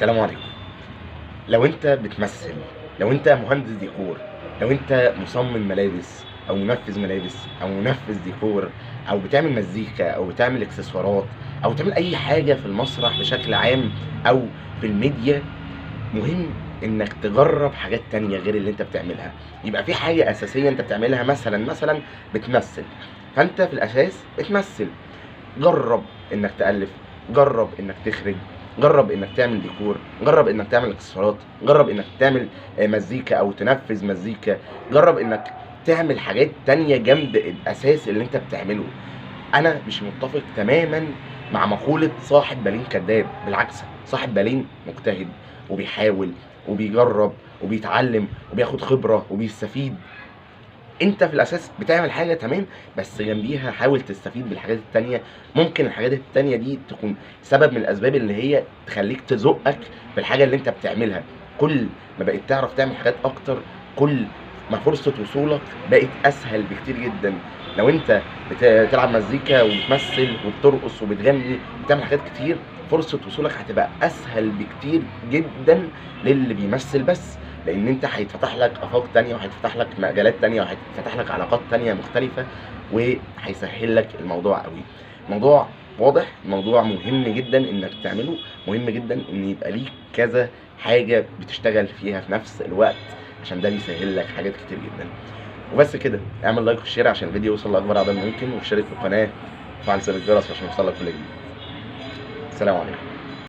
السلام عليكم. لو انت بتمثل، لو انت مهندس ديكور، لو انت مصمم ملابس او منفذ ملابس او منفذ ديكور، او بتعمل مزيكا او بتعمل اكسسوارات او بتعمل اي حاجه في المسرح بشكل عام او في الميديا، مهم انك تجرب حاجات تانية غير اللي انت بتعملها. يبقى في حاجه اساسيه انت بتعملها، مثلا بتمثل، فانت في الاساس بتمثل. جرب انك تألف، جرب انك تخرج، جرب انك تعمل ديكور، جرب انك تعمل اكسسوارات، جرب انك تعمل مزيكا او تنفذ مزيكا، جرب انك تعمل حاجات تانية جنب الاساس اللي انت بتعمله. انا مش متفق تماما مع مقولة صاحب بالين كذاب، بالعكس، صاحب بالين مجتهد وبيحاول وبيجرب وبيتعلم وبياخد خبرة وبيستفيد. انت في الاساس بتعمل حاجه تمام، بس جنبيها حاول تستفيد بالحاجات التانية. ممكن الحاجات التانية دي تكون سبب من الاسباب اللي هي تخليك تزقك في الحاجه اللي انت بتعملها. كل ما بقيت تعرف تعمل حاجات اكتر، كل ما فرصه وصولك بقت اسهل بكتير جدا. لو انت بتلعب مزيكا وبتمثل وبترقص وبتغني وبتعمل حاجات كتير، فرصه وصولك هتبقى اسهل بكتير جدا للي بيمثل بس، لان انت هيتفتح لك افاق تانية وهيتفتح لك مجالات تانية وهيتفتح لك علاقات تانية مختلفة، وهيسهل لك الموضوع قوي. الموضوع واضح، الموضوع مهم جدا انك تعمله، مهم جدا ان يبقى ليك كذا حاجة بتشتغل فيها في نفس الوقت، عشان ده بيسهل لك حاجات كتير جدا. وبس كده، اعمل لايك وشير عشان الفيديو يوصل لاكبر عدد ممكن، واشترك في القناة وفعل زر الجرس عشان يوصلك كل جديد. السلام عليكم.